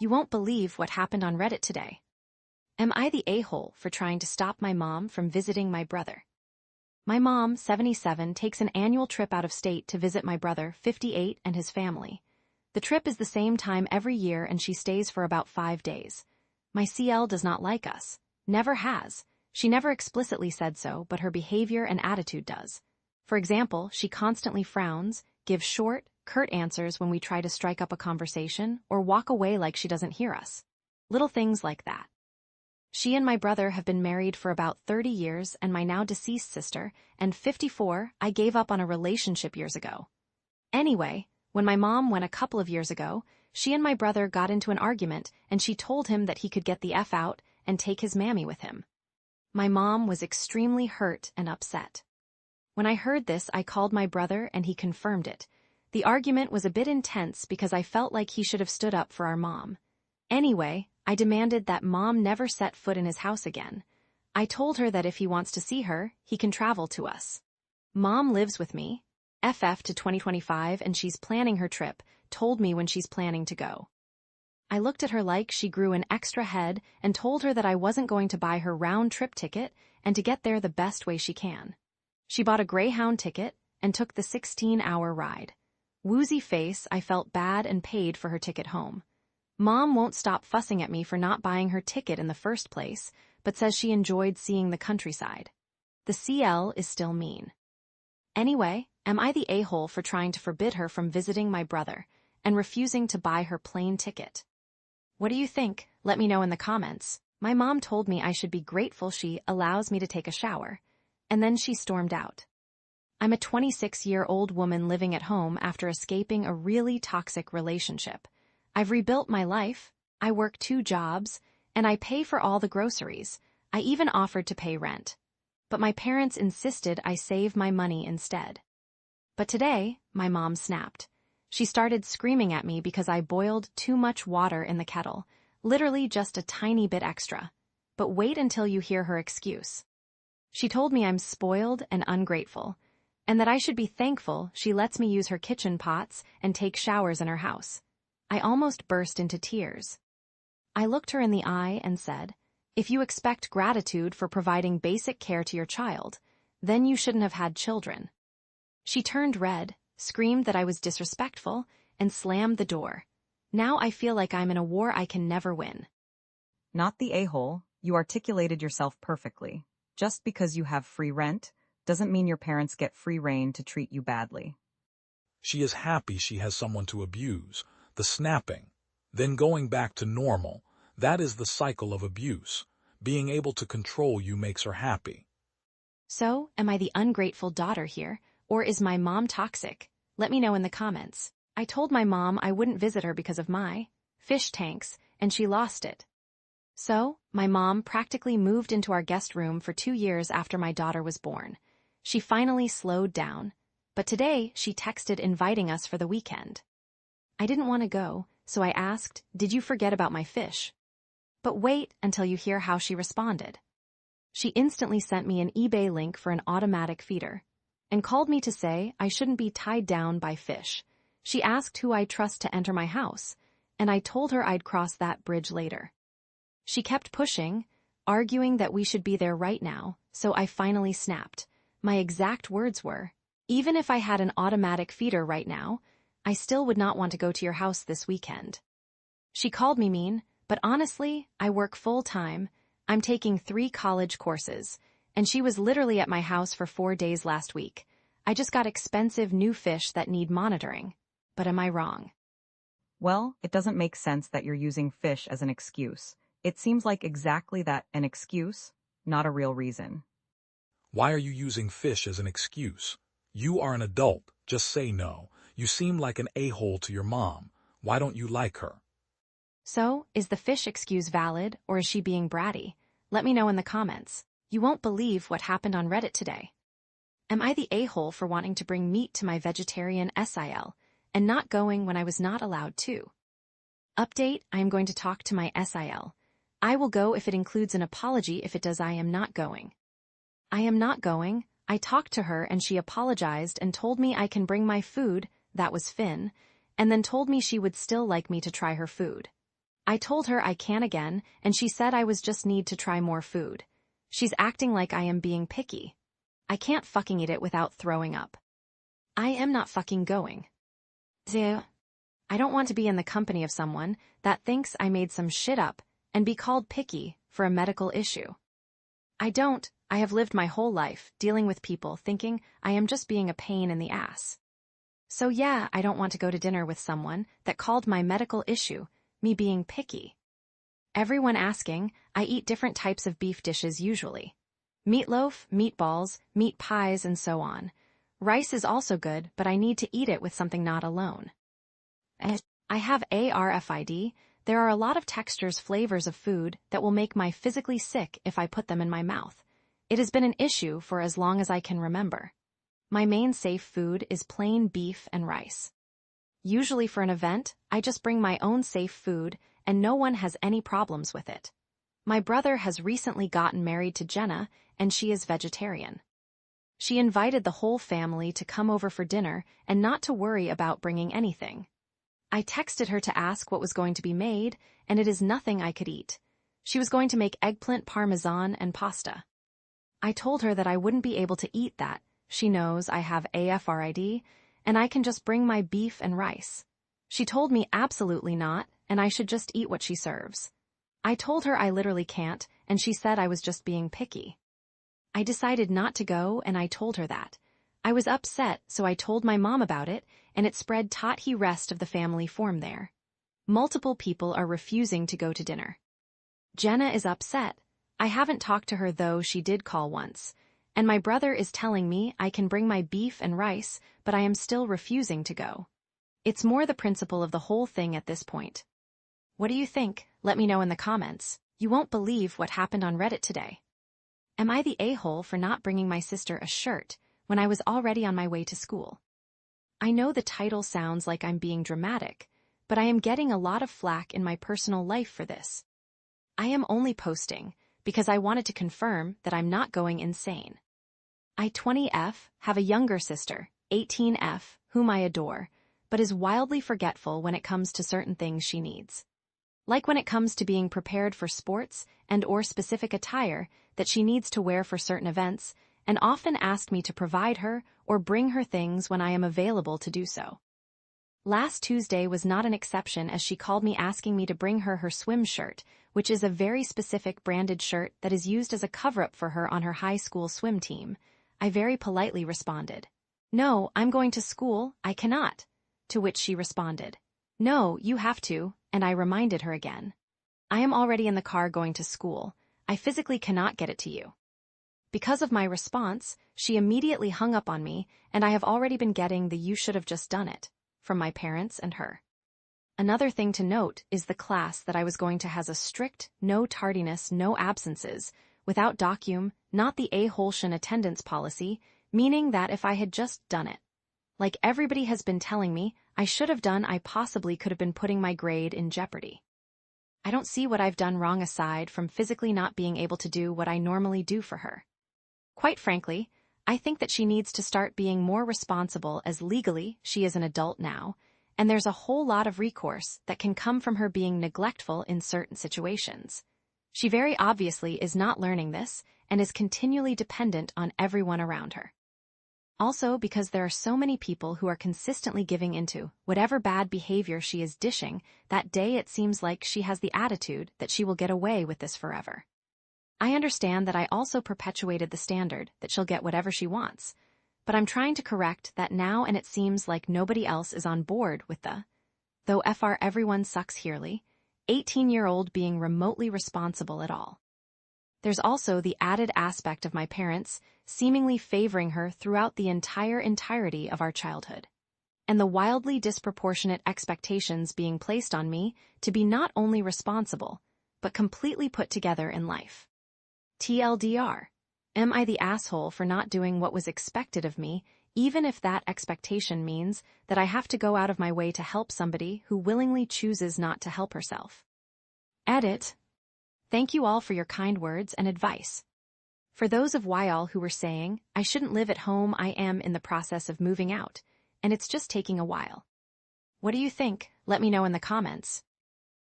You won't believe what happened on Reddit today. Am I the a-hole for trying to stop my mom from visiting my brother? My mom, 77, takes an annual trip out of state to visit my brother, 58, and his family. The trip is the same time every year and she stays for about 5 days. My CL does not like us. Never has. She never explicitly said so, but her behavior and attitude does. For example, she constantly frowns, gives short, curt answers when we try to strike up a conversation, or walk away like she doesn't hear us. Little things like that. She and my brother have been married for about 30 years, and my now deceased sister, and 54, I gave up on a relationship years ago. Anyway, when my mom went a couple of years ago, she and my brother got into an argument, and she told him that he could get the F out and take his mammy with him. My mom was extremely hurt and upset. When I heard this, I called my brother and he confirmed it. The argument was a bit intense because I felt like he should have stood up for our mom. Anyway, I demanded that mom never set foot in his house again. I told her that if he wants to see her, he can travel to us. Mom lives with me, FF to 2025, and she's planning her trip, told me when she's planning to go. I looked at her like she grew an extra head and told her that I wasn't going to buy her round-trip ticket and to get there the best way she can. She bought a Greyhound ticket and took the 16-hour ride. Woozy face, I felt bad and paid for her ticket home. Mom won't stop fussing at me for not buying her ticket in the first place, but says she enjoyed seeing the countryside. The CL is still mean. Anyway, am I the a-hole for trying to forbid her from visiting my brother and refusing to buy her plane ticket? What do you think? Let me know in the comments. My mom told me I should be grateful she allows me to take a shower, and then she stormed out. I'm a 26-year-old woman living at home after escaping a really toxic relationship. I've rebuilt my life, I work 2 jobs, and I pay for all the groceries. I even offered to pay rent. But my parents insisted I save my money instead. But today, my mom snapped. She started screaming at me because I boiled too much water in the kettle, literally just a tiny bit extra. But wait until you hear her excuse. She told me I'm spoiled and ungrateful, and that I should be thankful she lets me use her kitchen pots and take showers in her house. I almost burst into tears. I looked her in the eye and said, if you expect gratitude for providing basic care to your child, then you shouldn't have had children. She turned red, screamed that I was disrespectful, and slammed the door. Now I feel like I'm in a war I can never win. Not the a-hole, you articulated yourself perfectly. Just because you have free rent doesn't mean your parents get free rein to treat you badly. She is happy she has someone to abuse, the snapping, then going back to normal. That is the cycle of abuse. Being able to control you makes her happy. So, am I the ungrateful daughter here, or is my mom toxic? Let me know in the comments. I told my mom I wouldn't visit her because of my fish tanks, and she lost it. So, my mom practically moved into our guest room for 2 years after my daughter was born. She finally slowed down, but today she texted inviting us for the weekend. I didn't want to go, so I asked, did you forget about my fish? But wait until you hear how she responded. She instantly sent me an eBay link for an automatic feeder, and called me to say I shouldn't be tied down by fish. She asked who I'd trust to enter my house, and I told her I'd cross that bridge later. She kept pushing, arguing that we should be there right now, so I finally snapped. My exact words were, even if I had an automatic feeder right now, I still would not want to go to your house this weekend. She called me mean, but honestly, I work full-time. I'm taking 3 college courses, and she was literally at my house for 4 days last week. I just got expensive new fish that need monitoring. But am I wrong? Well, it doesn't make sense that you're using fish as an excuse. It seems like exactly that, an excuse, not a real reason. Why are you using fish as an excuse? You are an adult. Just say no. You seem like an a-hole to your mom. Why don't you like her? So, is the fish excuse valid, or is she being bratty? Let me know in the comments. You won't believe what happened on Reddit today. Am I the a-hole for wanting to bring meat to my vegetarian SIL and not going when I was not allowed to? Update, I am going to talk to my SIL. I will go if it includes an apology. If it does, I am not going. I am not going. I talked to her and she apologized and told me I can bring my food, that was Finn, and then told me she would still like me to try her food. I told her I can again, and she said I was just need to try more food. She's acting like I am being picky. I can't fucking eat it without throwing up. I am not fucking going. I don't want to be in the company of someone that thinks I made some shit up and be called picky for a medical issue. I have lived my whole life dealing with people thinking I am just being a pain in the ass. So yeah, I don't want to go to dinner with someone that called my medical issue me being picky. Everyone asking, I eat different types of beef dishes usually. Meatloaf, meatballs, meat pies, and so on. Rice is also good, but I need to eat it with something not alone. I have ARFID. There are a lot of textures, flavors of food that will make me physically sick if I put them in my mouth. It has been an issue for as long as I can remember. My main safe food is plain beef and rice. Usually for an event, I just bring my own safe food and no one has any problems with it. My brother has recently gotten married to Jenna and she is vegetarian. She invited the whole family to come over for dinner and not to worry about bringing anything. I texted her to ask what was going to be made, and it is nothing I could eat. She was going to make eggplant parmesan and pasta. I told her that I wouldn't be able to eat that. She knows I have AFRID, and I can just bring my beef and rice. She told me absolutely not, and I should just eat what she serves. I told her I literally can't, and she said I was just being picky. I decided not to go, and I told her that. I was upset, so I told my mom about it, and it spread the rest of the family form there. Multiple people are refusing to go to dinner. Jenna is upset. I haven't talked to her though she did call once. And my brother is telling me I can bring my beef and rice, but I am still refusing to go. It's more the principle of the whole thing at this point. What do you think? Let me know in the comments. You won't believe what happened on Reddit today. Am I the a-hole for not bringing my sister a shirt when I was already on my way to school? I know the title sounds like I'm being dramatic, but I am getting a lot of flack in my personal life for this. I am only posting because I wanted to confirm that I'm not going insane. I 20F have a younger sister, 18F, whom I adore, but is wildly forgetful when it comes to certain things she needs. Like when it comes to being prepared for sports and/or specific attire that she needs to wear for certain events, and often asked me to provide her or bring her things when I am available to do so. Last Tuesday was not an exception as she called me asking me to bring her swim shirt, which is a very specific branded shirt that is used as a cover-up for her on her high school swim team. I very politely responded, "No, I'm going to school, I cannot." To which she responded, "No, you have to," and I reminded her again. "I am already in the car going to school. I physically cannot get it to you." Because of my response, she immediately hung up on me, and I have already been getting the "you should have just done it" from my parents and her. Another thing to note is the class that I was going to has a strict no tardiness, no absences, without not the a-holshin attendance policy, meaning that if I had just done it, like everybody has been telling me I should have done, I possibly could have been putting my grade in jeopardy. I don't see what I've done wrong aside from physically not being able to do what I normally do for her. Quite frankly, I think that she needs to start being more responsible as legally she is an adult now, and there's a whole lot of recourse that can come from her being neglectful in certain situations. She very obviously is not learning this and is continually dependent on everyone around her. Also because there are so many people who are consistently giving into whatever bad behavior she is dishing, that day it seems like she has the attitude that she will get away with this forever. I understand that I also perpetuated the standard that she'll get whatever she wants, but I'm trying to correct that now, and it seems like nobody else is on board with though everyone sucks herely, 18-year-old being remotely responsible at all. There's also the added aspect of my parents seemingly favoring her throughout the entirety of our childhood, and the wildly disproportionate expectations being placed on me to be not only responsible, but completely put together in life. TLDR, am I the asshole for not doing what was expected of me, even if that expectation means that I have to go out of my way to help somebody who willingly chooses not to help herself? Edit. Thank you all for your kind words and advice. For those of y'all who were saying, I shouldn't live at home, I am in the process of moving out, and it's just taking a while. What do you think? Let me know in the comments.